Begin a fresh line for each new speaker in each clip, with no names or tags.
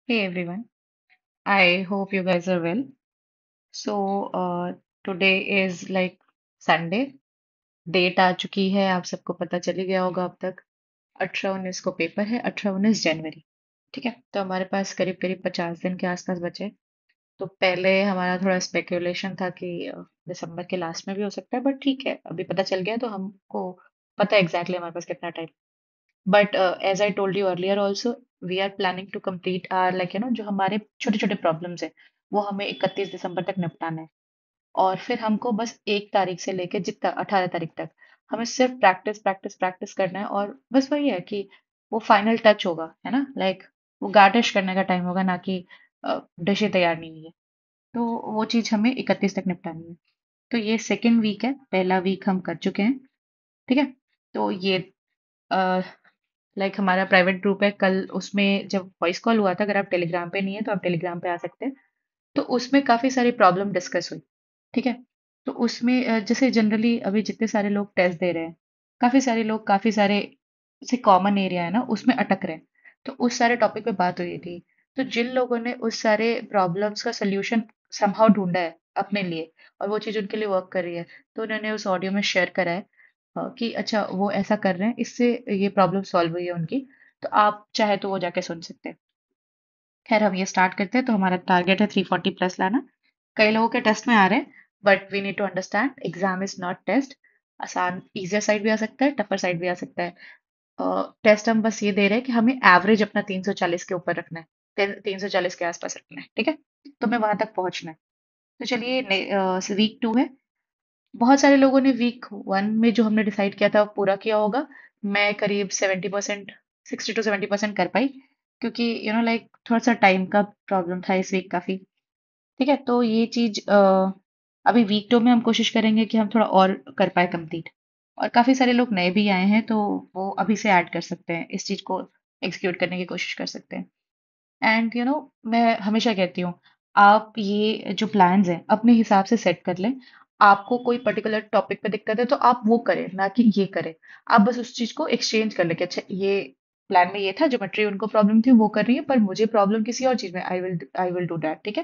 Hey everyone, I hope you guys are well. So, today is like Sunday, date आ चुकी है, आप सबको पता चल ही गया होगा अब तक। 18-19 को पेपर है, 18-19 जनवरी। ठीक है, तो हमारे पास करीब करीब 50 दिन के आसपास बचे हैं। तो पहले हमारा थोड़ा स्पेकुलेशन था कि दिसंबर के लास्ट में भी हो सकता है, बट ठीक है, अभी पता चल गया तो हमको पता है एग्जैक्टली हमारे पास कितना time. But as I told you earlier also, we are planning to complete are like जो हमारे छोटे छोटे प्रॉब्लम्स है वो हमें 31 दिसंबर तक निपटाना है। और फिर हमको बस 1 तारीख से लेके जितना 18 तारीख तक हमें सिर्फ प्रैक्टिस प्रैक्टिस प्रैक्टिस करना है। और बस वही है कि वो फाइनल टच होगा, है ना, लाइक वो गार्निश करने का टाइम होगा, ना कि डिशें तैयार नहीं हुई है। तो वो चीज़ हमें 31 तक निपटानी है। तो ये सेकेंड वीक है, पहला वीक हम कर चुके हैं। ठीक है, तो ये हमारा प्राइवेट ग्रुप है, कल उसमें जब वॉइस कॉल हुआ था, अगर आप टेलीग्राम पे नहीं है तो आप टेलीग्राम पे आ सकते हैं। तो उसमें काफी सारी प्रॉब्लम डिस्कस हुई। ठीक है, तो उसमें जैसे जनरली अभी जितने सारे लोग टेस्ट दे रहे हैं, काफी सारे लोग काफी सारे जैसे कॉमन एरिया है ना उसमें अटक रहे हैं। तो उस सारे टॉपिक पे बात हुई थी। तो जिन लोगों ने उस सारे प्रॉब्लम्स का सोल्यूशन समहाउ ढूंढा है अपने लिए, और वो चीज उनके लिए वर्क कर रही है, तो उन्होंने उस ऑडियो में शेयर करा है कि अच्छा वो ऐसा कर रहे हैं, इससे ये प्रॉब्लम सॉल्व हुई है उनकी। तो आप चाहे तो वो जाके सुन सकते हैं। खैर, हम ये स्टार्ट करते हैं। तो हमारा टारगेट है 340 प्लस लाना। कई लोगों के टेस्ट में आ रहे हैं, but we need to understand exam is not test. आसान इजियर साइड भी आ सकता है, टफर साइड भी आ सकता है। टेस्ट हम बस ये दे रहे हैं कि हमें एवरेज अपना 340 के ऊपर रखना है, 340 के आसपास रखना है। ठीक है, तो हमें वहां तक पहुंचना है। तो चलिए, वीक 2 है। बहुत सारे लोगों ने वीक 1 में जो हमने डिसाइड किया था वो पूरा किया होगा। मैं करीब 70%, 60 to 70% कर पाई, क्योंकि लाइक थोड़ा सा टाइम का प्रॉब्लम था इस वीक काफी। ठीक है, तो ये चीज अभी वीक 2 में हम कोशिश करेंगे कि हम थोड़ा और कर पाए कंप्लीट। और काफी सारे लोग नए भी आए हैं, तो वो अभी से ऐड कर सकते हैं, इस चीज को एग्जीक्यूट करने की कोशिश कर सकते हैं। एंड मैं हमेशा कहती हूँ, आप ये जो प्लान्स हैं अपने हिसाब से सेट कर लें। आपको कोई पर्टिकुलर टॉपिक पे दिक्कत है तो आप वो करें, ना कि ये करें। आप बस उस चीज को एक्सचेंज कर लें कि अच्छा, ये प्लान में ये था, ज्योमेट्री उनको प्रॉब्लम थी वो कर रही है, पर मुझे प्रॉब्लम किसी और चीज में, आई विल डू दैट। ठीक है,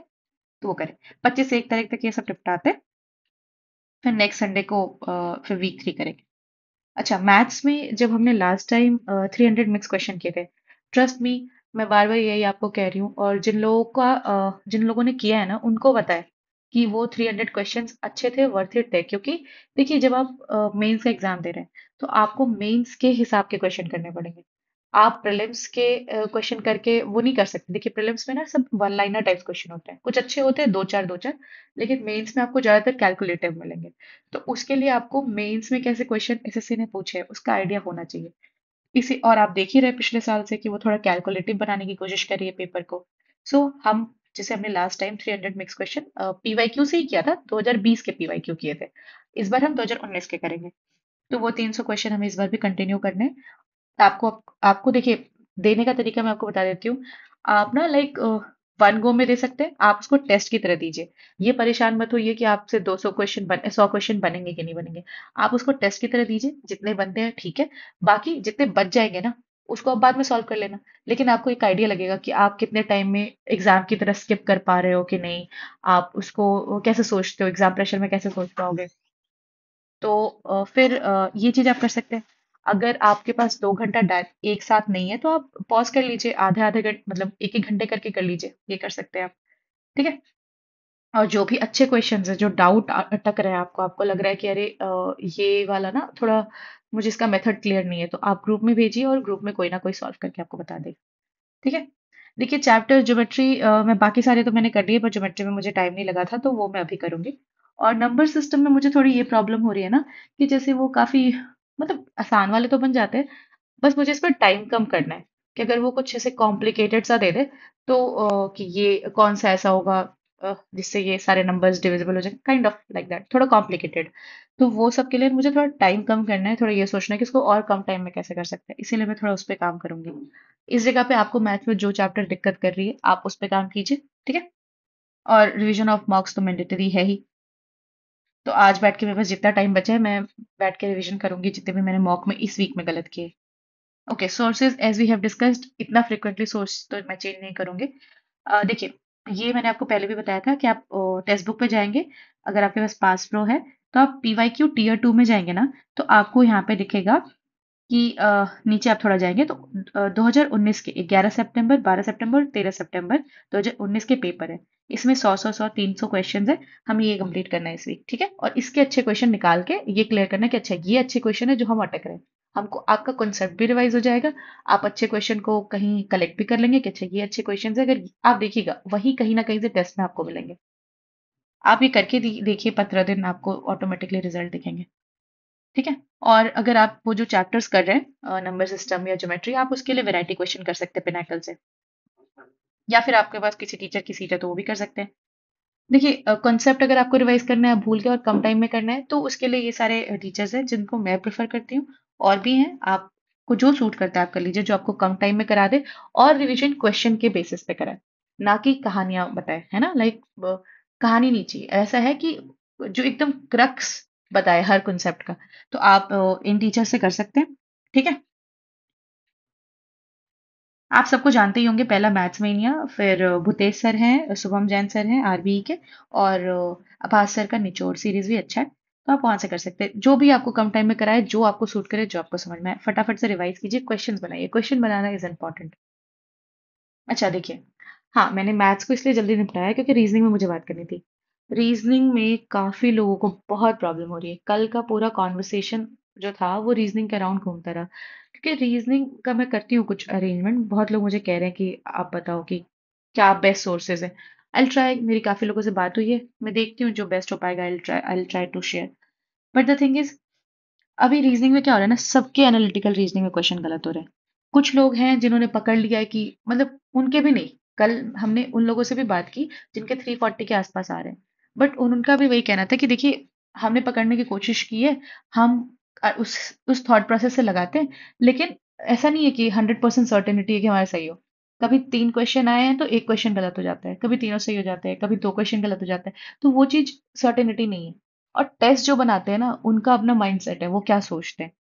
तो वो करें। 25 से 1 तारीख तक ये सब निपटाते हैं। फिर नेक्स्ट संडे को फिर वीक 3 करेंगे। अच्छा, मैथ्स में जब हमने लास्ट टाइम 300 मिक्स क्वेश्चन किए थे, ट्रस्ट मी, मैं बार बार यही आपको कह रही हूँ, और जिन लोगों ने किया है ना उनको पता है कि वो 300 क्वेश्चंस अच्छे थे, वर्थ इट थे। क्योंकि देखिए, जब आप मेंस का एग्जाम दे रहे हैं तो आपको मेंस के हिसाब के क्वेश्चन करने पड़ेंगे। आप प्रीलिम्स के क्वेश्चन करके वो नहीं कर सकते। देखिए, प्रीलिम्स में ना सब वन लाइनर टाइप क्वेश्चन होते हैं, कुछ अच्छे होते हैं, दो चार, लेकिन मेंस में आपको ज्यादातर कैलकुलेटिव मिलेंगे। तो उसके लिए आपको मेंस में कैसे क्वेश्चन एसएससी ने पूछे हैं उसका आइडिया होना चाहिए। इसी और आप देख ही रहे पिछले साल से कि वो थोड़ा कैलकुलेटिव बनाने की कोशिश कर रही है पेपर को। सो हम, जैसे हमने last time 300 mix question PYQ से ही किया था, 2020 के पीवाईक्यू किए थे। इस बार हम 2019 के करेंगे। तो वो 300 क्वेश्चन हमें इस बार भी कंटिन्यू करने हैं। आपको आपको देखिए, देने का तरीका मैं आपको बता देती हूँ। आप ना लाइक वन गो में दे सकते हैं, आप उसको टेस्ट की तरह दीजिए। ये परेशान मत होइए कि आपसे 100 क्वेश्चन बनेंगे कि नहीं बनेंगे। आप उसको टेस्ट की तरह दीजिए, जितने बनते हैं ठीक है। बाकी जितने बच जाएंगे ना, उसको आप बाद में सॉल्व कर लेना। लेकिन आपको एक आइडिया लगेगा कि आप कितने टाइम में एग्जाम की तरह स्किप कर पा रहे हो कि नहीं। आप उसको कैसे सोचते हो, एग्जाम प्रेशर में कैसे सोच पाओगे। तो फिर ये चीज आप कर सकते हैं। अगर आपके पास 2 घंटा एक साथ नहीं है तो आप पॉज कर लीजिए, आधे आधे घंटे, मतलब एक एक घंटे करके कर लीजिए, ये कर सकते हैं आप। ठीक है, और जो भी अच्छे क्वेश्चंस है, जो डाउट अटक रहा है आपको, आपको लग रहा है कि अरे ये वाला ना थोड़ा मुझे इसका मेथड क्लियर नहीं है, तो आप ग्रुप में भेजिए और ग्रुप में कोई ना कोई सॉल्व करके आपको बता देगा। ठीक है, देखिए चैप्टर ज्योमेट्री में बाकी सारे तो मैंने कर लिए, पर ज्योमेट्री में मुझे टाइम नहीं लगा था तो वो मैं अभी करूंगी। और नंबर सिस्टम में मुझे थोड़ी ये प्रॉब्लम हो रही है ना, कि जैसे वो काफी, मतलब आसान वाले तो बन जाते हैं, बस मुझे इस पर टाइम कम करना है। कि अगर वो कुछ ऐसे कॉम्प्लिकेटेड सा दे दे, तो कि ये कौन सा ऐसा होगा जिससे ये सारे नंबर्स डिविजिबल हो जाए, काइंड ऑफ लाइक दैट, थोड़ा कॉम्प्लिकेटेड। तो वो सब के लिए मुझे थोड़ा टाइम कम करना है, थोड़ा ये सोचना है कि इसको और कम टाइम में कैसे कर सकते हैं, इसीलिए मैं थोड़ा उस पर काम करूंगी। इस जगह पे आपको मैथ में जो चैप्टर दिक्कत कर रही है आप उस पर काम कीजिए। ठीक है, और रिवीजन ऑफ मार्क्स तो मैंडेटरी है ही। तो आज बैठ के मेरे पास जितना टाइम बचा है, मैं बैठ के रिवीजन करूंगी जितने भी मैंने मॉक में इस वीक में गलत किए। Okay, sources as we have discussed, इतना फ्रिक्वेंटली सोर्स तो मैं चेंज नहीं करूंगी। देखिए, ये मैंने आपको पहले भी बताया था कि आप टेक्स्ट बुक पे जाएंगे, अगर आपके पास पास प्रो है तो आप पीवाईक्यू टीयर 2 में जाएंगे ना, तो आपको यहाँ पे दिखेगा कि नीचे आप थोड़ा जाएंगे तो 2019 के 11 सितंबर, 12 सितंबर, 13 सितंबर 2019 के पेपर है। इसमें 100 300 क्वेश्चन है। हमें ये कंप्लीट करना है इस वीक, ठीक है? और इसके अच्छे क्वेश्चन निकाल के ये क्लियर करना है कि अच्छा ये अच्छे क्वेश्चन है जो हम अटक रहे हैं। हमको आपका कॉन्सेप्ट भी रिवाइज हो जाएगा। आप अच्छे क्वेश्चन को कहीं कलेक्ट भी कर लेंगे कि अच्छा ये अच्छे क्वेश्चन है। अगर आप देखिएगा वही कहीं ना कहीं से टेस्ट में आपको मिलेंगे। आप ये करके देखिए, 15 दिन आपको ऑटोमेटिकली रिजल्ट दिखेंगे। ठीक है? और अगर आप वो जो चैप्टर्स कर रहे हैं नंबर सिस्टम या ज्योमेट्री, आप उसके लिए वैरायटी क्वेश्चन कर सकते हैं पिनाकल से, या फिर आपके पास किसी टीचर की सीट है तो वो भी कर सकते हैं। देखिए, कॉन्सेप्ट अगर आपको रिवाइज करना है भूल के और कम टाइम में करना है तो उसके लिए ये सारे टीचर्स हैं जिनको मैं प्रेफर करती हूँ। और भी हैं, आपको जो सूट करता है आप कर लीजिए, जो आपको कम टाइम में करा दे और रिवीजन क्वेश्चन के बेसिस पे कराए, ना कि कहानियां बताए, है ना? लाइक कहानी नहीं चाहिए, ऐसा है कि जो एकदम क्रक्स बताए हर कॉन्सेप्ट का। तो आप इन टीचर से कर सकते हैं। ठीक है? आप सबको जानते ही होंगे, पहला मैथ्स मेनिया, फिर भूतेश सर हैं, शुभम जैन सर हैं आरबीई के, और अभास सर का निचोड़ सीरीज भी अच्छा है, तो आप वहां से कर सकते हैं। जो भी आपको कम टाइम में कराए, जो आपको सूट करे, जो आपको समझ में आए, फटाफट से रिवाइज कीजिए, क्वेश्चंस बनाइए। Question banana is important. अच्छा, देखिए, हाँ, मैंने मैथ्स को इसलिए जल्दी निपटाया क्योंकि रीजनिंग में मुझे बात करनी थी। रीजनिंग में काफी लोगों को बहुत प्रॉब्लम हो रही है। कल का पूरा कॉन्वर्सेशन जो था वो रीजनिंग के अराउंड घूमता रहा, क्योंकि रीजनिंग का मैं करती हूँ कुछ अरेंजमेंट। बहुत लोग मुझे कह रहे हैं कि आप बताओ कि क्या बेस्ट सोर्सेज है। आई ट्राई, मेरी काफी लोगों से बात हुई है, मैं देखती हूँ जो बेस्ट हो पाएगा। I try to share. But the thing is, अभी रीजनिंग में क्या हो रहा है ना, सबके एनालिटिकल रीजनिंग में क्वेश्चन गलत हो रहे हैं। कुछ लोग हैं जिन्होंने पकड़ लिया है कि मतलब उनके भी नहीं, कल हमने उन लोगों से भी बात की जिनके 340 के आसपास आ रहे हैं, बट उनका भी वही कहना था कि देखिए, हमने पकड़ने की कोशिश की है, हम उस थॉट प्रोसेस से लगाते हैं, लेकिन ऐसा नहीं है कि 100% सर्टेनिटी है कि हमारा सही हो। कभी 3 क्वेश्चन आए हैं तो एक क्वेश्चन गलत हो जाता है, कभी तीनों सही हो जाते हैं, कभी 2 क्वेश्चन गलत हो जाता है। तो वो चीज सर्टेनिटी नहीं है। और टेस्ट जो बनाते हैं ना, उनका अपना माइंडसेट है, वो क्या सोचते हैं।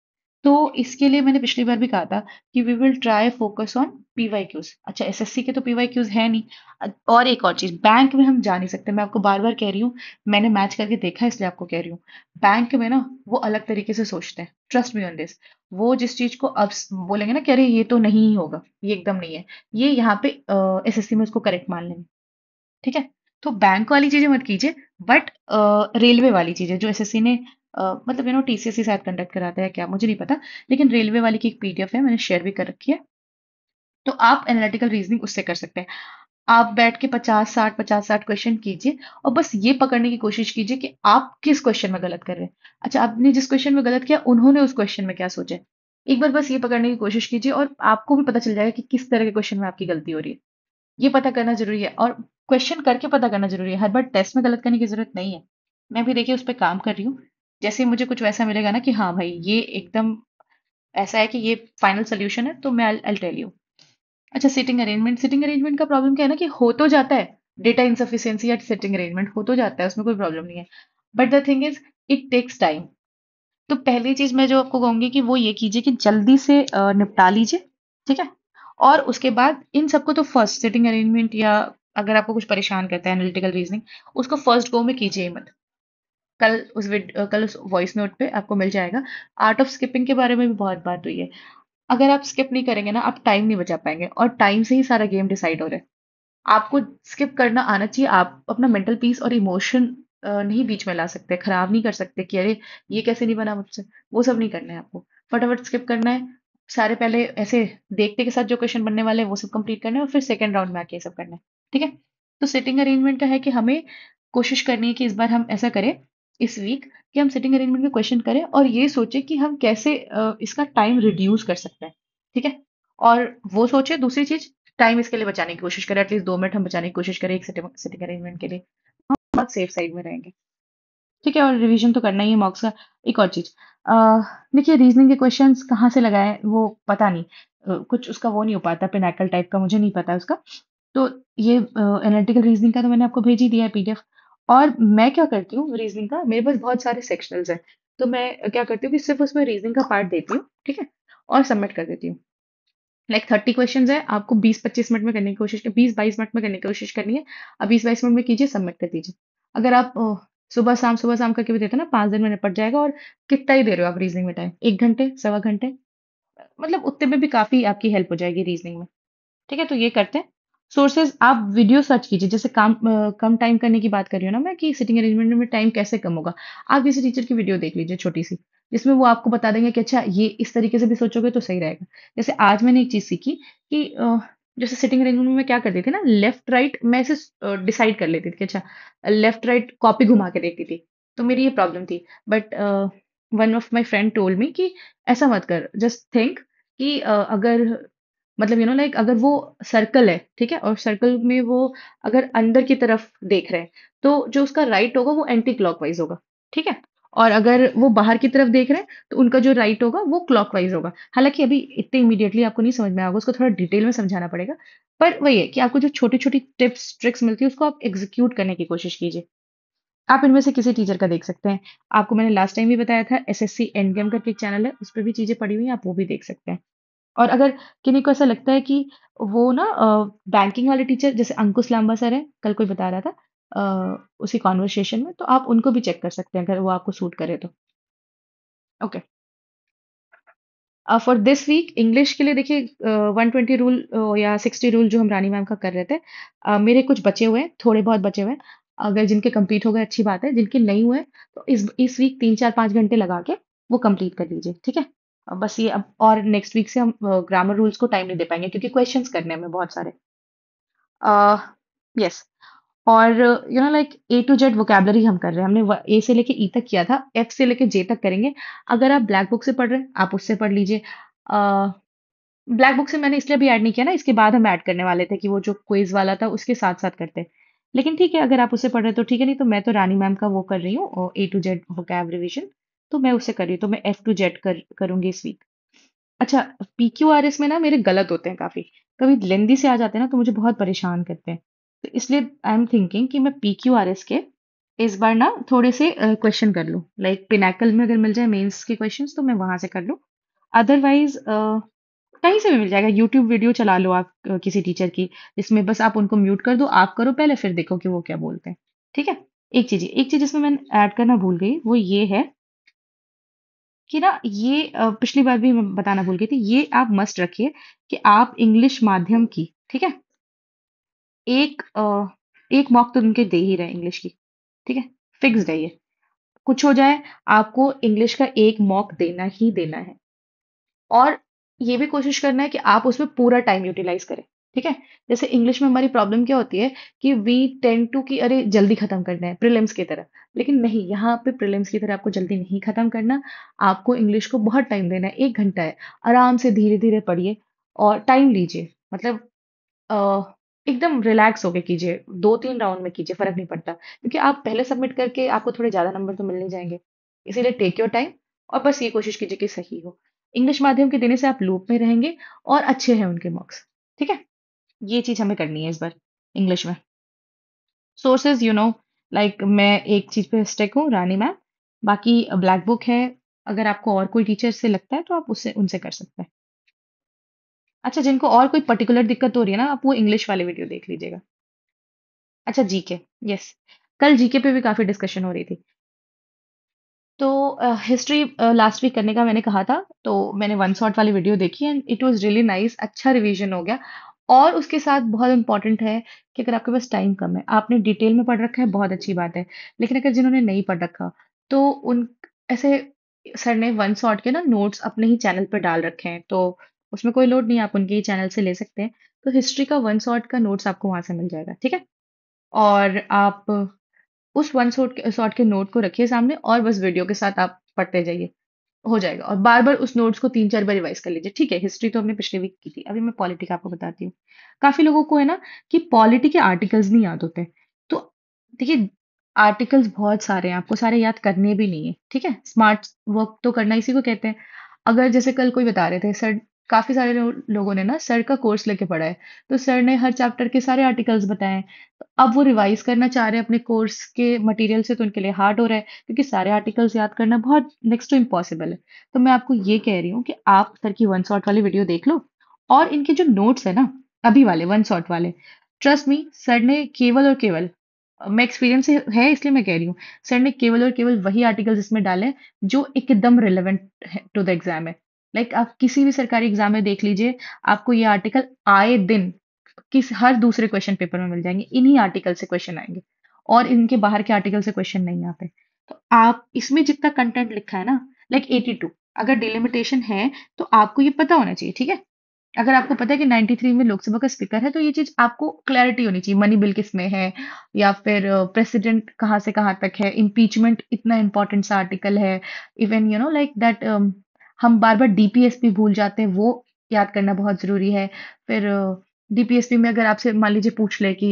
तो इसके लिए मैंने पिछली बार भी कहा था कि we will try focus on PYQs. अच्छा, एसएससी के तो पीवाईक्यूज है नहीं। और एक और चीज, बैंक में हम जा नहीं सकते, मैं आपको बार बार कह रही हूँ। मैंने मैच करके देखा है इसलिए आपको कह रही हूँ। बैंक में ना वो अलग तरीके से सोचते हैं, ट्रस्ट मी ऑन दिस। वो जिस चीज को अब बोलेंगे ना कि अरे ये तो नहीं ही होगा, ये एकदम नहीं है, ये यहाँ पे एसएससी में उसको करेक्ट मान लेंगे। ठीक है? तो बैंक वाली चीजें मत कीजिए, बट रेलवे वाली चीजें जो एसएससी ने मतलब टीसीएससी शायद कंडक्ट कराता है क्या, मुझे नहीं पता। लेकिन रेलवे वाली की एक पीडीएफ है, मैंने शेयर भी कर रखी है। तो आप एनालिटिकल रीजनिंग उससे कर सकते हैं। आप बैठ के 50 60 क्वेश्चन कीजिए और बस ये पकड़ने की कोशिश कीजिए कि आप किस क्वेश्चन में गलत कर रहे हैं। अच्छा, आपने जिस क्वेश्चन में गलत किया, उन्होंने उस क्वेश्चन में क्या सोचा है। एक बार बस ये पकड़ने की कोशिश कीजिए और आपको भी पता चल जाएगा कि किस तरह के क्वेश्चन में आपकी गलती हो रही है। ये पता करना ज़रूरी है और क्वेश्चन करके पता करना ज़रूरी है। हर बार टेस्ट में गलत करने की ज़रूरत नहीं है। मैं भी देखिए उस पे काम कर रही हूँ। जैसे ही मुझे कुछ वैसा मिलेगा ना कि हाँ भाई, ये एकदम ऐसा है कि ये फाइनल सॉल्यूशन है, तो मैं आई टेल यू। अच्छा, सिटिंग अरेंजमेंट का प्रॉब्लम क्या है ना कि हो तो जाता है। डेटा इनसफिशिएंसी या सिटिंग अरेंजमेंट हो तो जाता है, उसमें कोई प्रॉब्लम नहीं है। But the thing is, it takes time. तो पहली चीज मैं जो आपको कहूंगी कि वो ये कीजिए कि जल्दी से निपटा लीजिए। ठीक है? और उसके बाद इन सबको तो फर्स्ट सिटिंग अरेंजमेंट, या अगर आपको कुछ परेशान करता है एनालिटिकल रीजनिंग, उसको फर्स्ट गो में कीजिए ही मत। कल उस वॉइस नोट पे आपको मिल जाएगा। आर्ट ऑफ स्किपिंग के बारे में भी बहुत बात हुई है। अगर आप स्किप नहीं करेंगे ना, आप टाइम नहीं बचा पाएंगे, और टाइम से ही सारा गेम डिसाइड हो रहा है। आपको स्किप करना आना चाहिए। आप अपना मेंटल पीस और इमोशन नहीं बीच में ला सकते, खराब नहीं कर सकते कि अरे ये कैसे नहीं बना मुझसे। वो सब नहीं करना है आपको। फटाफट स्किप करना है। सारे पहले ऐसे देखते के साथ जो क्वेश्चन बनने वाले हैं वो सब कंप्लीट करना है, और फिर सेकंड राउंड में आके ये सब करना है। ठीक है? तो सिटिंग अरेंजमेंट का है कि हमें कोशिश करनी है कि इस बार हम ऐसा करें, इस वीक, कि हम सिटिंग अरेंजमेंट में क्वेश्चन करें और ये सोचे कि हम कैसे इसका टाइम रिड्यूस कर सकते हैं। ठीक है? और वो सोचे, दूसरी चीज, टाइम इसके लिए बचाने की कोशिश करें। एटलीस्ट 2 मिनट हम बचाने की कोशिश करें एक सिटिंग अरेंजमेंट के लिए। हम बहुत सेफ साइड में रहेंगे। ठीक है? और रिवीजन तो करना ही है मॉक्स का। एक और चीज, देखिए, रीजनिंग के क्वेश्चंस कहाँ से लगाए वो पता नहीं। कुछ उसका वो नहीं हो पाता, पिनाकल टाइप का, मुझे नहीं पता उसका। तो ये एनालिटिकल रीजनिंग का तो मैंने आपको भेज ही दिया है पीडीएफ। और मैं क्या करती हूँ, रीजनिंग का मेरे पास बहुत सारे सेक्शनल्स हैं। तो मैं क्या करती हूँ कि सिर्फ उसमें रीजनिंग का पार्ट देती हूँ, ठीक है, और सबमिट कर देती हूँ। लाइक 30 क्वेश्चन है, आपको 20-25 मिनट में करने की कोशिश, 20-22 मिनट में करने की कोशिश करनी है। अब 20-22 मिनट में कीजिए, सबमिट कर दीजिए। अगर आप सुबह शाम करके भी देते हो ना, 5 दिन में निपट जाएगा। और कितना ही दे रहे हो आप रीजनिंग में टाइम, 1 घंटे, 1.25 घंटे, मतलब उतने में भी काफी आपकी हेल्प हो जाएगी रीजनिंग में। ठीक है, तो ये करते हैं। सोर्सेज, आप वीडियो सर्च कीजिए। जैसे कम टाइम करने की बात कर रही हूँ ना मैं, कि सिटिंग अरेंजमेंट में टाइम कैसे कम होगा। आप किसी टीचर की वीडियो देख लीजिए छोटी सी, जिसमें वो आपको बता देंगे कि अच्छा ये इस तरीके से भी सोचोगे तो सही रहेगा। जैसे आज मैंने एक चीज सीखी कि जैसे सिटिंग अरेंजमेंट में मैं क्या करती थी ना, लेफ्ट राइट मैं इसे डिसाइड कर लेती थी कि अच्छा लेफ्ट राइट कॉपी घुमा के देखती थी। तो मेरी ये प्रॉब्लम थी। But one of my friend told me कि ऐसा मत कर, जस्ट थिंक कि अगर मतलब लाइक अगर वो सर्कल है, ठीक है, और सर्कल में वो अगर अंदर की तरफ देख रहे हैं, तो जो उसका राइट होगा वो एंटी क्लॉकवाइज होगा। ठीक है। और अगर वो बाहर की तरफ देख रहे हैं, तो उनका जो राइट होगा वो क्लॉकवाइज होगा। हालांकि अभी इतने इमीडिएटली आपको नहीं समझ में आएगा, उसको थोड़ा डिटेल में समझाना पड़ेगा। पर वही है कि आपको जो छोटी छोटी टिप्स ट्रिक्स मिलती है, उसको आप एग्जीक्यूट करने की कोशिश कीजिए। आप इनमें से किसी टीचर का देख सकते हैं। आपको मैंने लास्ट टाइम भी बताया था, एसएससी एंड गेम करके एक चैनल है, उस पर भी चीजें पड़ी हुई हैं, आप वो भी देख सकते हैं। और अगर किन्हीं को ऐसा लगता है कि वो ना बैंकिंग वाले टीचर, जैसे अंकुश लांबा सर है, कल कोई बता रहा था उसी कॉन्वर्सेशन में, तो आप उनको भी चेक कर सकते हैं अगर वो आपको सूट करे तो। Okay. For this week English के लिए देखिए, 120 रूल या 60 रूल जो हम रानी मैम का कर रहे थे, मेरे कुछ बचे हुए हैं, थोड़े बहुत बचे हुए हैं। अगर जिनके कंप्लीट हो गए अच्छी बात है, जिनके नहीं हुए तो इस वीक 3-4-5 घंटे लगा के वो कंप्लीट कर लीजिए। ठीक है। बस ये अब, और नेक्स्ट वीक से हम ग्रामर रूल्स को टाइम नहीं दे पाएंगे क्योंकि क्वेश्चंस करने हैं हमें बहुत सारे। यस। और like A to Z vocabulary हम कर रहे हैं, हमने ए से लेके ई तक किया था, एफ से लेके जे तक करेंगे। अगर आप ब्लैक बुक से पढ़ रहे हैं, आप उससे पढ़ लीजिए। ब्लैक बुक से मैंने इसलिए भी ऐड नहीं किया ना, इसके बाद हम ऐड करने वाले थे कि वो जो क्विज वाला था उसके साथ साथ करते। लेकिन ठीक है, अगर आप उससे पढ़ रहे हैं तो ठीक है, नहीं तो मैं तो रानी मैम का वो कर रही हूँ, A to Z vocab revision. तो मैं उससे कर रही हूँ, तो मैं F to Z करूंगी इस वीक। अच्छा, PQRS में ना मेरे गलत होते हैं काफी, कभी लेंदी से आ जाते हैं ना, तो मुझे बहुत परेशान करते हैं। तो इसलिए आई एम थिंकिंग कि मैं PQRS के इस बार ना थोड़े से क्वेश्चन कर लूँ, लाइक पिनाकल में अगर मिल जाए मेंस के क्वेश्चंस तो मैं वहां से कर लूँ। अदरवाइज कहीं से भी मिल जाएगा, यूट्यूब वीडियो चला लो आप किसी टीचर की, जिसमें बस आप उनको म्यूट कर दो, आप करो पहले, फिर देखो कि वो क्या बोलते हैं। ठीक है। एक चीज इसमें मैंने ऐड करना भूल गई, वो ये है कि ना ये पिछली बार भी मैं बताना भूल गई थी, ये आप मस्ट रखिए कि आप इंग्लिश माध्यम की, ठीक है, एक एक मॉक तो उनके दे ही रहे इंग्लिश की। ठीक है। फिक्स्ड है ये, कुछ हो जाए, आपको इंग्लिश का एक मॉक देना ही देना है। और ये भी कोशिश करना है कि आप उसमें पूरा टाइम यूटिलाइज करें। ठीक है। जैसे इंग्लिश में हमारी प्रॉब्लम क्या होती है कि वी टेन टू कि अरे जल्दी खत्म करना है प्रीलिम्स की तरह। लेकिन नहीं, यहाँ पे प्रीलिम्स की तरह आपको जल्दी नहीं खत्म करना। आपको इंग्लिश को बहुत टाइम देना है, 1 घंटा है। आराम से धीरे धीरे पढ़िए और टाइम लीजिए। मतलब अ, एकदम रिलैक्स होके कीजिए, 2-3 राउंड में कीजिए, फर्क नहीं पड़ता, क्योंकि आप पहले सबमिट करके आपको थोड़े ज्यादा नंबर तो मिल नहीं जाएंगे। इसीलिए टेक योर टाइम, और बस ये कोशिश कीजिए कि सही हो। इंग्लिश माध्यम के देने से आप लूप में रहेंगे और अच्छे हैं उनके मार्क्स। ठीक है। ये चीज हमें करनी है इस बार इंग्लिश में। सोर्सेज, लाइक मैं एक चीज पे स्टेक हूँ, रानी मैम। बाकी ब्लैक बुक है। अगर आपको और कोई टीचर से लगता है तो आप उससे उनसे कर सकते हैं। अच्छा, जिनको और कोई पर्टिकुलर दिक्कत हो रही है ना, आप वो इंग्लिश वाले वीडियो देख लीजिएगा। अच्छा, जीके। यस। कल जीके पे भी काफी डिस्कशन हो रही थी। तो हिस्ट्री लास्ट वीक करने का मैंने कहा था, तो मैंने वन शॉट वाली वीडियो देखी and it was really nice, अच्छा रिवीजन हो गया। और उसके साथ बहुत इंपॉर्टेंट है कि अगर आपके पास टाइम कम है, आपने डिटेल में पढ़ रखा है, बहुत अच्छी बात है। लेकिन अगर जिन्होंने नहीं पढ़ रखा, तो उन ऐसे सर ने वन शॉट के ना नोट्स अपने ही चैनल पर डाल रखे हैं, तो उसमें कोई लोड नहीं, आप उनके ही चैनल से ले सकते हैं। तो हिस्ट्री का वन शॉट का नोट्स आपको वहां से मिल जाएगा। ठीक है। और आप उस वन शॉट शॉट के नोट को रखिए सामने, और बस वीडियो के साथ आप पढ़ते जाइए, हो जाएगा। और बार बार उस नोट्स को 3-4 बार रिवाइज कर लीजिए। ठीक है। हिस्ट्री तो हमने पिछले वीक की थी, अभी मैं पॉलिटी का आपको बताती हूँ। काफी लोगों को है ना कि पॉलिटी के आर्टिकल्स नहीं याद होते। तो देखिए, आर्टिकल्स बहुत सारे हैं, आपको सारे याद करने भी नहीं है। ठीक है। स्मार्ट वर्क तो करना इसी को कहते हैं। अगर जैसे कल कोई बता रहे थे सर, काफी सारे लोगों ने ना सर का कोर्स लेके पढ़ा है, तो सर ने हर चैप्टर के सारे आर्टिकल्स बताए हैं। तो अब वो रिवाइज करना चाह रहे हैं अपने कोर्स के मटेरियल से, तो उनके लिए हार्ड हो रहा है, क्योंकि सारे आर्टिकल्स याद करना बहुत नेक्स्ट टू इम्पॉसिबल है। तो मैं आपको ये कह रही हूँ कि आप सर की वन शॉट वाली वीडियो देख लो, और इनके जो नोट्स है ना, अभी वाले वन शॉट वाले, ट्रस्ट मी सर ने केवल और केवल, मैं एक्सपीरियंस से है इसलिए मैं कह रही हूँ, सर ने केवल और केवल वही आर्टिकल्स इसमें डाले हैं जो एकदम रिलेवेंट है टू द एग्जाम है। आप किसी भी सरकारी एग्जाम में देख लीजिए, आपको ये आर्टिकल आए दिन हर दूसरे क्वेश्चन पेपर में मिल जाएंगे, इन्हीं आर्टिकल से क्वेश्चन आएंगे, और इनके बाहर के आर्टिकल से क्वेश्चन नहीं आते। तो आप इसमें जितना कंटेंट लिखा है ना, 82, अगर डिलिमिटेशन है तो आपको ये पता होना चाहिए, ठीक है। अगर आपको पता है कि 93 में लोकसभा का स्पीकर है, तो ये चीज आपको क्लैरिटी होनी चाहिए, मनी बिल किस में है, या फिर प्रेसिडेंट कहाँ से कहाँ तक है, इम्पीचमेंट इतना इंपॉर्टेंट सा आर्टिकल है, इवन लाइक दैट, हम बार बार डीपीएसपी भूल जाते हैं, वो याद करना बहुत जरूरी है। फिर डीपीएसपी में अगर आपसे मान लीजिए पूछ ले कि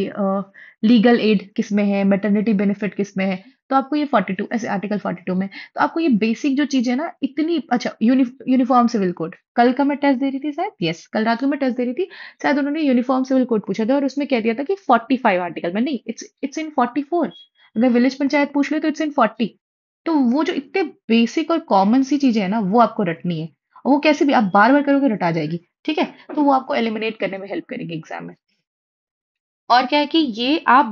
लीगल एड किस में है, मैटरनिटी बेनिफिट किस में है, तो आपको ये 42 ऐसे आर्टिकल 42 में, तो आपको ये बेसिक जो चीज है ना इतनी अच्छा, यूनिफॉर्म सिविल कोड, कल का मैं टेस्ट दे रही थी शायद, यस कल रात को मैं टेस्ट दे रही थी, शायद उन्होंने यूनिफॉर्म सिविल कोड पूछा था और उसमें कह दिया था कि 45 आर्टिकल में, नहीं, इट्स इन 44। अगर विलेज पंचायत पूछ ले तो इट्स इन 40। तो वो जो इतने बेसिक और कॉमन सी चीजें है ना, वो आपको रटनी है, और वो कैसे भी आप बार बार करोगे रटा जाएगी, ठीक है। तो वो आपको एलिमिनेट करने में हेल्प करेगी एग्जाम में। और क्या है कि ये आप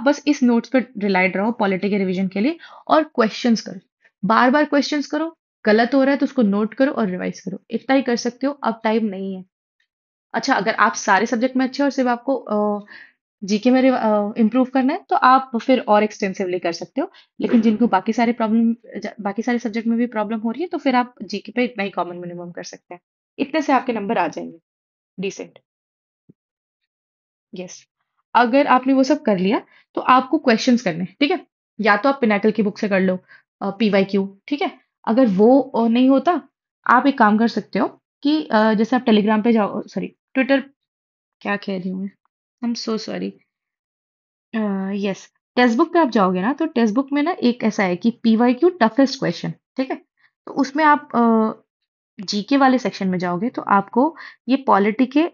बस इस नोट्स पर रिलाइड रहो पॉलिटी के रिवीजन के लिए, और क्वेश्चंस करो, बार बार क्वेश्चंस करो, गलत हो रहा है तो उसको नोट करो और रिवाइज करो, इतना ही कर सकते हो, अब टाइम नहीं है। अच्छा, अगर आप सारे सब्जेक्ट में अच्छे हो और सिर्फ आपको जीके में इम्प्रूव करना है, तो आप फिर और एक्सटेंसिवली कर सकते हो। लेकिन जिनको बाकी सारे सब्जेक्ट में भी प्रॉब्लम हो रही है, तो फिर आप जीके पे इतना ही कॉमन मिनिमम कर सकते हैं, इतने से आपके नंबर आ जाएंगे डिसेंट। यस। अगर आपने वो सब कर लिया, तो आपको क्वेश्चंस करने हैं, ठीक है। या तो आप पिनाकल की बुक से कर लो, पीवाईक्यू, ठीक है। अगर वो नहीं होता, आप एक काम कर सकते हो कि जैसे आप टेलीग्राम पे जाओ, सॉरी ट्विटर, क्या कह रही हूँ मैं, I am so sorry, yes, text book पे आप जाओगे ना, तो टेक्स्ट बुक में ना एक ऐसा है कि पीवाईक्यू टफेस्ट क्वेश्चन, ठीक है। तो उसमें आप जीके वाले सेक्शन में जाओगे, तो आपको ये पॉलिटी के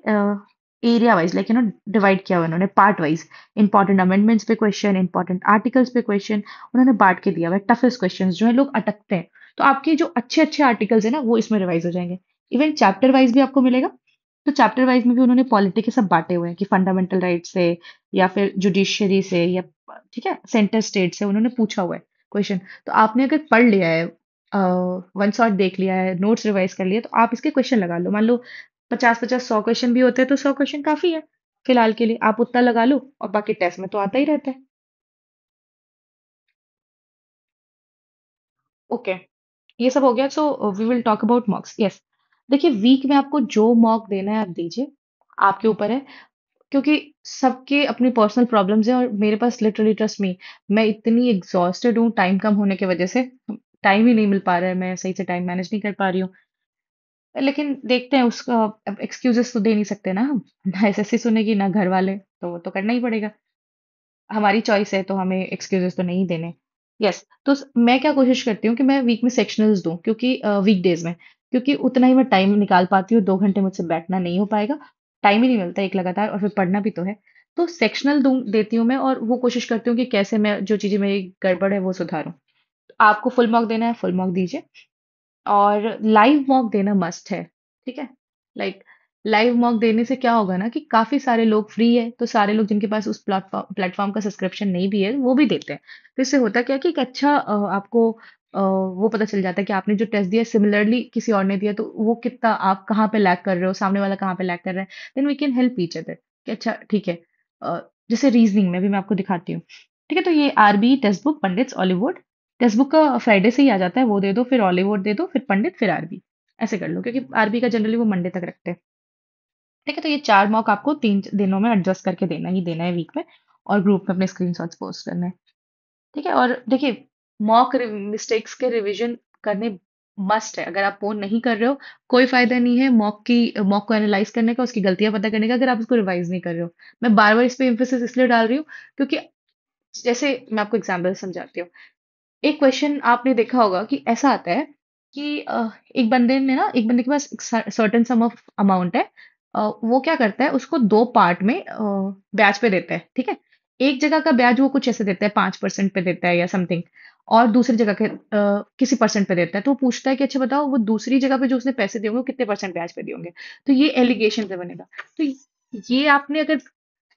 एरिया वाइज, लाइक डिवाइड किया हुआ है उन्होंने पार्ट वाइज, इंपॉर्टेंट अमेंडमेंट्स पे क्वेश्चन, इंपॉर्टेंट आर्टिकल्स पे क्वेश्चन, उन्होंने बांट के दिया हुआ है, टफेस्ट क्वेश्चन जो है लोग अटकते हैं, तो आपके जो अच्छे अच्छे आर्टिकल्स है ना, वो इसमें रिवाइज हो जाएंगे। इवन चैप्टर वाइज भी आपको मिलेगा, तो चैप्टर वाइज में भी उन्होंने पॉलिटी के सब बांटे हुए हैं कि फंडामेंटल राइट से, या फिर जुडिशियरी से, या ठीक है सेंटर स्टेट से उन्होंने पूछा हुआ है क्वेश्चन। तो आपने अगर पढ़ लिया है, वन शॉट देख लिया है, नोट्स रिवाइज कर लिया, तो आप इसके क्वेश्चन लगा लो, मान लो 50-50 100 क्वेश्चन भी होते हैं, तो 100 क्वेश्चन काफी है फिलहाल के लिए, आप उतना लगा लो, और बाकी टेस्ट में तो आता ही रहता है। ओके, ये सब हो गया, so we will talk about mocks, yes. देखिए, वीक में आपको जो मॉक देना है आप दीजिए, आपके ऊपर है, क्योंकि सबके अपनी पर्सनल प्रॉब्लम्स हैं, और मेरे पास लिटरली ट्रस्ट मी, मैं इतनी एग्जॉस्टेड हूँ टाइम कम होने की वजह से, टाइम ही नहीं मिल पा रहा है, मैं सही से टाइम मैनेज नहीं कर पा रही हूँ। लेकिन देखते हैं, उसका अब एक्सक्यूजेस तो दे नहीं सकते ना हम, ना एसएससी सुनेगी ना घर वाले, तो वो तो करना ही पड़ेगा, हमारी चॉइस है, तो हमें एक्सक्यूजेस तो नहीं देने। यस, तो मैं क्या कोशिश करती हूँ कि मैं वीक में सेक्शनल्स दूं, क्योंकि वीकडेज में, क्योंकि उतना ही मैं टाइम निकाल पाती हूँ, 2 घंटे मुझसे बैठना नहीं हो पाएगा, टाइम ही नहीं मिलता एक लगातार, और फिर पढ़ना भी तो है। तो सेक्शनल दूं देती हूँ मैं, और वो कोशिश करती हूँ कि कैसे मैं जो चीजें मेरी गड़बड़ है वो सुधारूं। आपको फुल मार्क देना है, फुल मार्क दीजिए, और लाइव मॉक देना मस्ट है, ठीक है। लाइक लाइव मॉक देने से क्या होगा ना, कि काफी सारे लोग फ्री है, तो सारे लोग जिनके पास उस प्लेटफॉर्म का सब्सक्रिप्शन नहीं भी है, वो भी देते हैं। तो इससे होता क्या है कि एक अच्छा आपको वो पता चल जाता है कि आपने जो टेस्ट दिया सिमिलरली किसी और ने दिया, तो वो कितना, आप कहाँ पे लैग कर रहे हो, सामने वाला कहाँ पे लैग कर रहा है, then we can help each other कि अच्छा ठीक है। जैसे रीजनिंग में भी मैं आपको दिखाती हूँ, ठीक है। तो ये आरबी टेक्स्ट बुक, पंडित्स ऑलीवुड टेक्स्ट बुक का फ्राइडे से ही आ जाता है, वो दे दो, फिर हॉलीवुड दे दो, फिर पंडित, फिर आरबी, ऐसे कर लो, क्योंकि आरबी का जनरली वो मंडे तक रखते हैं, ठीक है। तो ये 4 मॉक आपको 3 दिनों में एडजस्ट करके देना ही देना है वीक में, और ग्रुप में अपने स्क्रीनशॉट्स पोस्ट करना है, ठीक है। और देखिए, मॉक मिस्टेक्स के रिवीजन करने मस्ट है, अगर आप वो नहीं कर रहे हो, कोई फायदा नहीं है मॉक को एनालाइज करने का, उसकी गलतियां पता करने का, अगर आप उसको रिवाइज नहीं कर रहे हो। मैं बार बार इस पे एम्फेसिस इसलिए डाल रही हूँ, क्योंकि जैसे मैं आपको एग्जाम्पल समझाती हूँ, एक क्वेश्चन आपने देखा होगा कि ऐसा आता है कि एक बंदे के पास सर्टेन सम ऑफ अमाउंट है, वो क्या करता है, उसको 2 पार्ट में ब्याज पे देता है, ठीक है। एक जगह का ब्याज वो कुछ ऐसे देता है, 5% पे देता है या समथिंग, और दूसरी जगह के किसी परसेंट पे देता है, तो वो पूछता है कि अच्छा बताओ वो दूसरी जगह पे जो उसने पैसे दिए होंगे वो कितने परसेंट ब्याज पे दिए होंगे। तो ये एलिगेशन से बनेगा। तो ये आपने अगर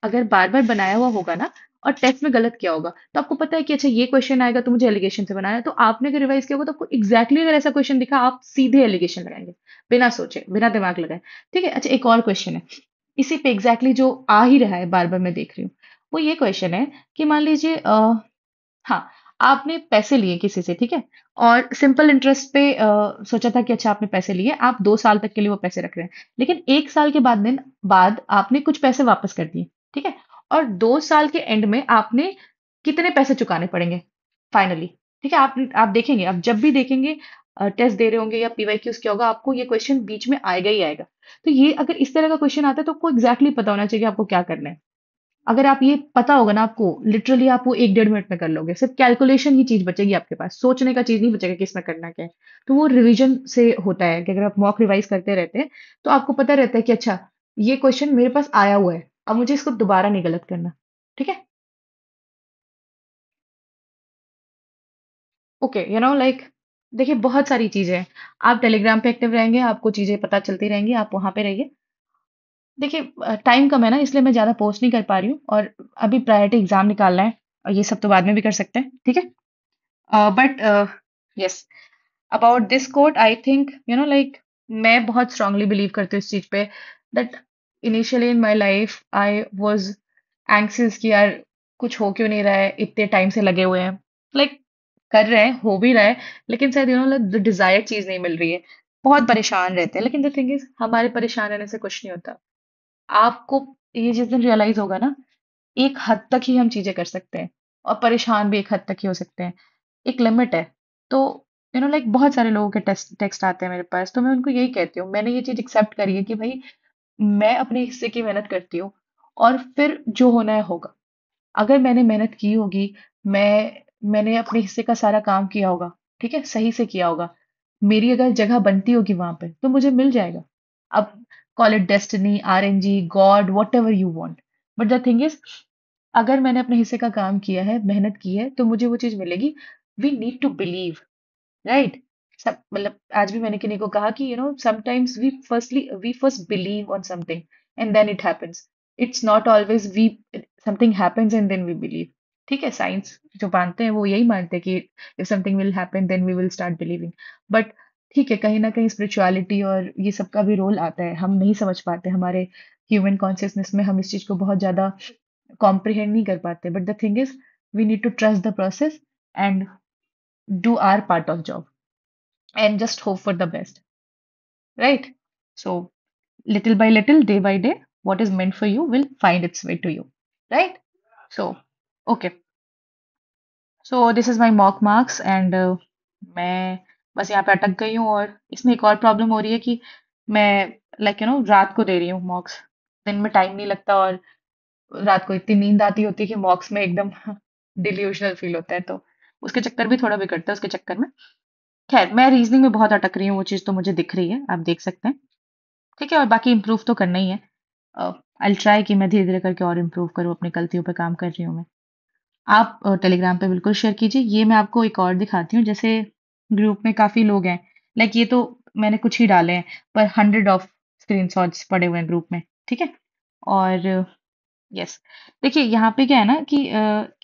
अगर बार बार बनाया हुआ होगा ना और टेस्ट में गलत किया होगा, तो आपको पता है कि अच्छा ये क्वेश्चन आएगा तो मुझे एलिगेशन से बनाना है, तो आपने अगर रिवाइज किया होगा तो आपको एग्जैक्टली अगर ऐसा क्वेश्चन दिखा आप सीधे एलिगेशन लगाएंगे, बिना सोचे बिना दिमाग लगाए। ठीक है, अच्छा एक और क्वेश्चन है इसी पे एग्जैक्टली जो आ ही रहा है, बार बार मैं देख रही हूँ। वो ये क्वेश्चन है कि मान लीजिए हाँ, आपने पैसे लिए किसी से, ठीक है, और सिंपल इंटरेस्ट पे सोचा था कि अच्छा आपने पैसे लिए, आप 2 साल तक के लिए वो पैसे रख रहे हैं, लेकिन 1 साल के बाद आपने कुछ पैसे वापस कर दिए, ठीक है, और 2 साल के एंड में आपने कितने पैसे चुकाने पड़ेंगे फाइनली। ठीक है, आप देखेंगे, आप जब भी देखेंगे टेस्ट दे रहे होंगे या पीवाईक्यूज क्या होगा, आपको ये क्वेश्चन बीच में आएगा ही आएगा। तो ये अगर इस तरह का क्वेश्चन आता है तो आपको एग्जैक्टली पता होना चाहिए कि आपको क्या करना है। अगर आप ये पता होगा ना आपको, लिटरली आप वो 1 डेढ़ मिनट में कर लोगे, सिर्फ कैलकुलेशन ही चीज बचेगी आपके पास, सोचने का चीज नहीं बचेगा कि इसमें करना क्या है। तो वो रिवीजन से होता है कि अगर आप मॉक रिवाइज करते रहते हैं तो आपको पता रहता है कि अच्छा ये क्वेश्चन मेरे पास आया हुआ है, अब मुझे इसको दोबारा नहीं गलत करना। ठीक है, ओके, लाइक देखिए बहुत सारी चीजें हैं। आप टेलीग्राम पे एक्टिव रहेंगे, आपको चीजें पता चलती रहेंगी, आप वहां पे रहिए। देखिए टाइम कम है ना, इसलिए मैं ज्यादा पोस्ट नहीं कर पा रही हूँ, और अभी प्रायोरिटी एग्जाम निकालना है, और ये सब तो बाद में भी कर सकते हैं, ठीक है। But yes, about this quote I think like मैं बहुत स्ट्रांगली बिलीव करती हूँ इस चीज पे, that initially in my life I was anxious कि यार कुछ हो क्यों नहीं रहा है, इतने टाइम से लगे हुए हैं, लाइक कर रहे हैं, हो भी रहा है, लेकिन शायद द डिजायर्ड चीज नहीं मिल रही है, बहुत परेशान रहते हैं। लेकिन द थिंग इज हमारे परेशान रहने से कुछ नहीं होता। आपको ये जिस दिन रियलाइज होगा ना, एक हद तक ही हम चीजें कर सकते हैं, और परेशान भी एक हद तक ही हो सकते हैं, एक लिमिट है। तो लाइक बहुत सारे लोगों के टेस्ट टेक्स्ट आते हैं मेरे पास, तो मैं उनको यही कहती हूँ, मैंने ये चीज एक्सेप्ट करी है कि भाई मैं अपने हिस्से की मेहनत करती हूँ, और फिर जो होना है होगा। अगर मैंने मेहनत की होगी, मैंने अपने हिस्से का सारा काम किया होगा, ठीक है, सही से किया होगा, मेरी अगर जगह बनती होगी वहां पे तो मुझे मिल जाएगा। अब call it destiny, RNG, God, what ever you want, but the thing is अगर मैंने अपने हिस्से का काम किया है, मेहनत की है, तो मुझे वो चीज मिलेगी। We need to believe, right. सब मतलब आज भी मैंने किन्हीं को कहा कि sometimes we first believe on something and then it happens. It's not always we something happens and then we believe. ठीक है, साइंस जो मानते हैं वो यही मानते हैं कि if something will happen then we will start believing. But ठीक है, कहीं ना कहीं स्पिरिचुअलिटी और ये सब का भी रोल आता है, हम नहीं समझ पाते, हमारे ह्यूमन कॉन्शियसनेस में हम इस चीज को बहुत ज्यादा कॉम्प्रिहेंड नहीं कर पाते, but the thing is we need to trust the process and do our part of job and just hope for the best, right? So little by little, day by day, what is meant for you will find its way to you, right? So okay, so this is my mock marks and मैं बस यहाँ पे अटक गई हूँ, और इसमें एक और प्रॉब्लम हो रही है कि मैं लाइक रात को दे रही हूँ मॉक्स, दिन में टाइम नहीं लगता, और रात को इतनी नींद आती होती है कि मॉक्स में एकदम डिल्यूशनल फील होता है, तो उसके चक्कर भी थोड़ा बिगड़ता है उसके चक्कर में। खैर मैं रीजनिंग में बहुत अटक रही हूँ, वो चीज़ तो मुझे दिख रही है, आप देख सकते हैं। ठीक है, और बाकी इम्प्रूव तो करना ही है। आई ट्राई कि मैं धीरे धीरे करके और इम्प्रूव करूँ, अपनी गलतियों पे काम कर रही हूँ मैं। आप टेलीग्राम पे बिल्कुल शेयर कीजिए। ये मैं आपको एक और दिखाती हूँ, जैसे ग्रुप में काफ़ी लोग हैं, लाइक ये तो मैंने कुछ ही डाले हैं, पर 100 ऑफ स्क्रीनशॉट्स पड़े हुए हैं ग्रुप में, ठीक है। और यस, देखिए यहाँ पे क्या है ना कि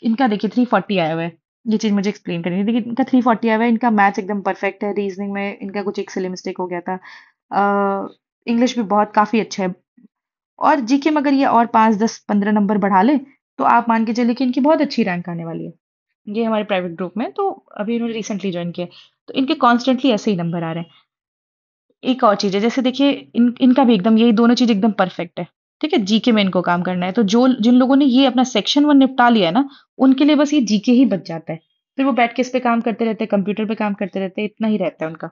इनका देखिए 340 आया हुआ है। ये चीज मुझे एक्सप्लेन करनी है। देखिए इनका 340 आया हुआ है, इनका मैथ्स एकदम परफेक्ट है, रीजनिंग में इनका कुछ एक सिली मिस्टेक हो गया था, इंग्लिश भी बहुत काफी अच्छा है, और जीके में अगर ये और 5 10 15 नंबर बढ़ा ले तो आप मान के चलिए कि इनकी बहुत अच्छी रैंक आने वाली है। ये हमारे प्राइवेट ग्रुप में, तो अभी इन्होंने रिसेंटली ज्वाइन किया है, तो इनके कॉन्स्टेंटली ऐसे ही नंबर आ रहे हैं। एक और चीज है, जैसे देखिए इनका भी एकदम यही दोनों चीज एकदम परफेक्ट है। ठीक है, जीके में इनको काम करना है, तो जो जिन लोगों ने ये अपना सेक्शन 1 निपटा लिया है ना, उनके लिए बस ये जीके ही बच जाता है। फिर वो बैठ के इस पे काम करते रहते हैं, कंप्यूटर पे काम करते रहते हैं, इतना ही रहता है उनका।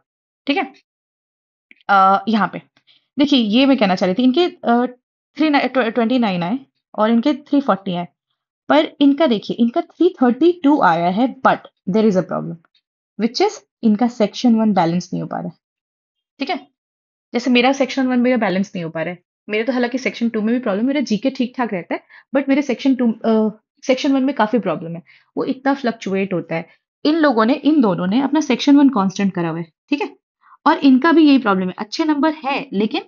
ठीक है, यहाँ पे देखिए ये मैं कहना चाह रही थी, इनके 329 आए और इनके 340 आए, पर इनका देखिए इनका 332 आया है, but there is a problem which is इनका सेक्शन 1 बैलेंस नहीं हो पा रहा है। ठीक है, जैसे मेरा सेक्शन 1 मेरा बैलेंस नहीं हो पा रहा है। मेरे तो हालांकि सेक्शन 2 में भी प्रॉब्लम, मेरा जीके ठीक ठाक रहता है, बट मेरे सेक्शन 1 में काफी प्रॉब्लम है। वो इतना फ्लक्चुएट होता है, इन लोगों ने, इन दोनों ने अपना सेक्शन वन कांस्टेंट करा हुआ है, ठीक है। और इनका भी यही प्रॉब्लम है, अच्छे नंबर है लेकिन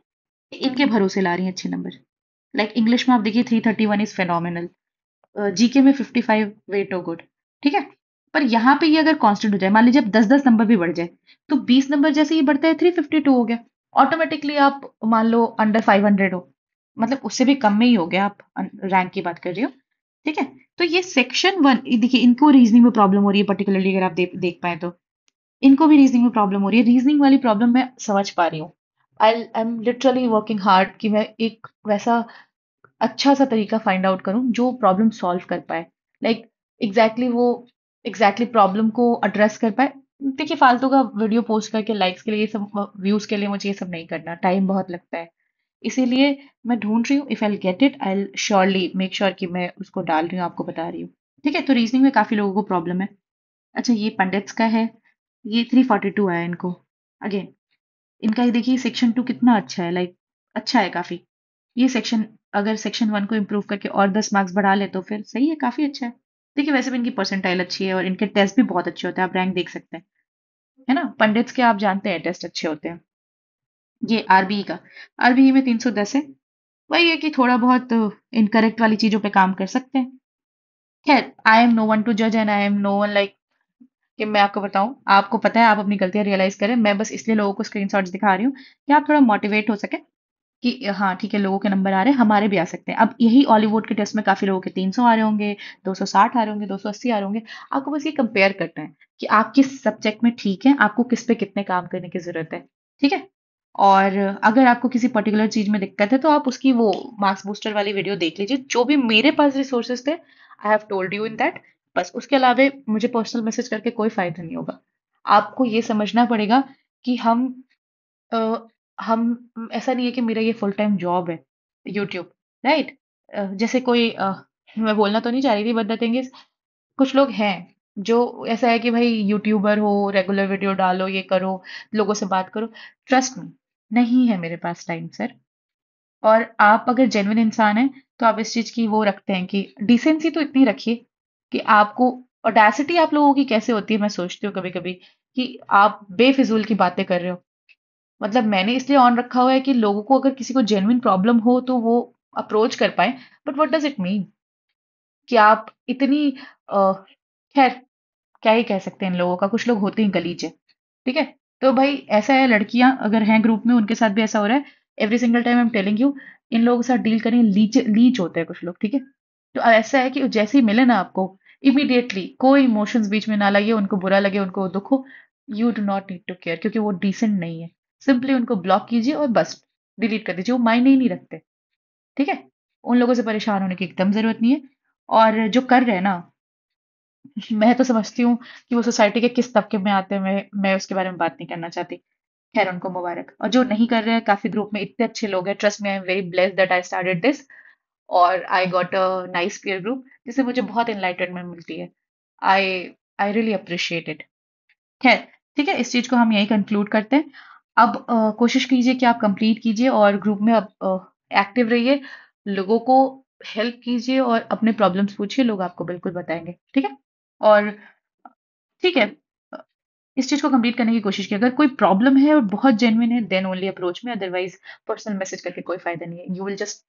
इनके भरोसे ला रही हैं अच्छे नंबर। लाइक इंग्लिश में आप देखिए 331 इज फेनोमिनल, जीके में 55 वे टू गुड, ठीक है। पर यहाँ पे ये अगर कांस्टेंट हो जाए, मान लीजिए अब 10-10 नंबर भी बढ़ जाए, तो 20 नंबर जैसे ही बढ़ता है 352 हो गया, ऑटोमेटिकली आप मान लो अंडर 500 हो, मतलब उससे भी कम में ही हो गया, आप रैंक की बात कर रही हो, ठीक है। तो ये सेक्शन वन, देखिए इनको रीजनिंग में प्रॉब्लम हो रही है पर्टिकुलरली, अगर आप देख पाए तो इनको भी रीजनिंग में प्रॉब्लम हो रही है। रीजनिंग वाली प्रॉब्लम मैं समझ पा रही हूँ, I am literally working hard कि मैं एक वैसा अच्छा सा तरीका फाइंड आउट करूं जो प्रॉब्लम सॉल्व कर पाए, लाइक एग्जैक्टली वो एग्जैक्टली प्रॉब्लम को एड्रेस कर पाए। देखिए फालतू का वीडियो पोस्ट करके लाइक्स के लिए, ये सब व्यूज के लिए मुझे ये सब नहीं करना, टाइम बहुत लगता है। इसीलिए मैं ढूंढ रही हूँ, if I get it I surely make sure कि मैं उसको डाल रही हूँ, आपको बता रही हूँ। ठीक है, तो रीजनिंग में काफी लोगों को प्रॉब्लम है। अच्छा, ये पंडित्स का है, ये 342 आया इनको। अगेन इनका ये देखिए सेक्शन टू कितना अच्छा है, लाइक अच्छा है काफी। ये सेक्शन, अगर सेक्शन वन को इम्प्रूव करके और 10 मार्क्स बढ़ा ले तो फिर सही है, काफी अच्छा है। देखिए वैसे भी इनकी परसेंटाइल अच्छी है और इनके टेस्ट भी बहुत अच्छे होते हैं, आप रैंक देख सकते हैं, है ना। पंडित्स के आप जानते हैं टेस्ट अच्छे होते हैं। ये आरबीई का, आरबीई में 310 है। वही है कि थोड़ा बहुत इनकरेक्ट वाली चीजों पे काम कर सकते हैं। खैर, I am no one to जज and I am no one like कि मैं आपको बताऊं, आपको पता है, आप अपनी गलतियां रियलाइज करें। मैं बस इसलिए लोगों को स्क्रीनशॉट्स दिखा रही हूँ कि आप थोड़ा मोटिवेट हो सके कि हाँ ठीक है, लोगों के नंबर आ रहे हैं, हमारे भी आ सकते हैं। अब यही हॉलीवुड के टेस्ट में काफी लोगों के 300 आ रहे होंगे, 260 आ रहे होंगे, 280 आ रहे होंगे। आपको बस ये कंपेयर करना है कि आप किस सब्जेक्ट में ठीक है, आपको किस पे कितने काम करने की जरूरत है, ठीक है। और अगर आपको किसी पर्टिकुलर चीज में दिक्कत है तो आप उसकी वो मार्क्स बूस्टर वाली वीडियो देख लीजिए, जो भी मेरे पास रिसोर्सेज थे I have told you in that. बस उसके अलावा मुझे पर्सनल मैसेज करके कोई फायदा नहीं होगा। आपको ये समझना पड़ेगा कि अ, हम ऐसा नहीं है कि मेरा ये फुल टाइम जॉब है यूट्यूब, राइट। जैसे कोई मैं बोलना तो नहीं चाह रही थी, बट द थिंग इज कुछ लोग हैं जो ऐसा है कि भाई यूट्यूबर हो, रेगुलर वीडियो डालो, ये करो, लोगों से बात करो। ट्रस्ट मी, नहीं है मेरे पास टाइम सर। और आप अगर जेन्युइन इंसान हैं तो आप इस चीज की वो रखते हैं कि डिसेंसी तो इतनी रखिए कि आपको, ऑडेसिटी आप लोगों की कैसे होती है, मैं सोचती हूँ कभी कभी कि आप बेफिजूल की बातें कर रहे हो। मतलब मैंने इसलिए ऑन रखा हुआ है कि लोगों को अगर किसी को जेन्युइन प्रॉब्लम हो तो वो अप्रोच कर पाए। But what does it mean कि आप इतनी खैर, क्या ही कह सकते हैं इन लोगों का, कुछ लोग होते ही गलीज है, ठीक है। तो भाई ऐसा है, लड़कियां अगर हैं ग्रुप में उनके साथ भी ऐसा हो रहा है। Every single time I am telling you, इन लोगों के साथ डील करें, लीच लीच होते हैं कुछ लोग, ठीक है। तो ऐसा है कि जैसे ही मिले ना आपको, इमीडिएटली कोई इमोशंस बीच में ना लाइए, उनको बुरा लगे, उनको दुख हो, you do not need to care, क्योंकि वो डिसेंट नहीं है। सिंपली उनको ब्लॉक कीजिए और बस डिलीट कर दीजिए, वो मायने ही नहीं रखते, ठीक है। उन लोगों से परेशान होने की एकदम जरूरत नहीं है। और जो कर रहे हैं ना, मैं तो समझती हूँ कि वो सोसाइटी के किस तबके में आते हैं, मैं उसके बारे में बात नहीं करना चाहती। खैर उनको मुबारक, और जो नहीं कर रहे हैं, काफी ग्रुप में इतने अच्छे लोग हैं, trust me I am very blessed that I started this, और I got a nice peer group जिससे मुझे बहुत एनलाइटनमेंट मिलती है। I I really appreciate it. खैर, ठीक है, इस चीज को हम यही कंक्लूड करते हैं। अब कोशिश कीजिए कि आप कंप्लीट कीजिए और ग्रुप में अब एक्टिव रहिए, लोगों को हेल्प कीजिए और अपने प्रॉब्लम्स पूछिए, लोग आपको बिल्कुल बताएंगे, ठीक है। और ठीक है, अ, इस चीज को कंप्लीट करने की कोशिश की, अगर कोई प्रॉब्लम है और बहुत जेन्युइन है देन ओनली अप्रोच में, अदरवाइज पर्सनल मैसेज करके कोई फायदा नहीं है, you will just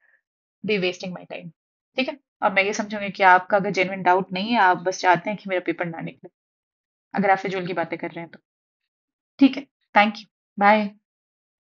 be wasting my time, ठीक है। और मैं ये समझूंगी कि आपका अगर जेन्युइन डाउट नहीं है, आप बस चाहते हैं कि मेरा पेपर ना निकले, अगर आप फिजूल की बातें कर रहे हैं तो। ठीक है, थैंक यू, बाय।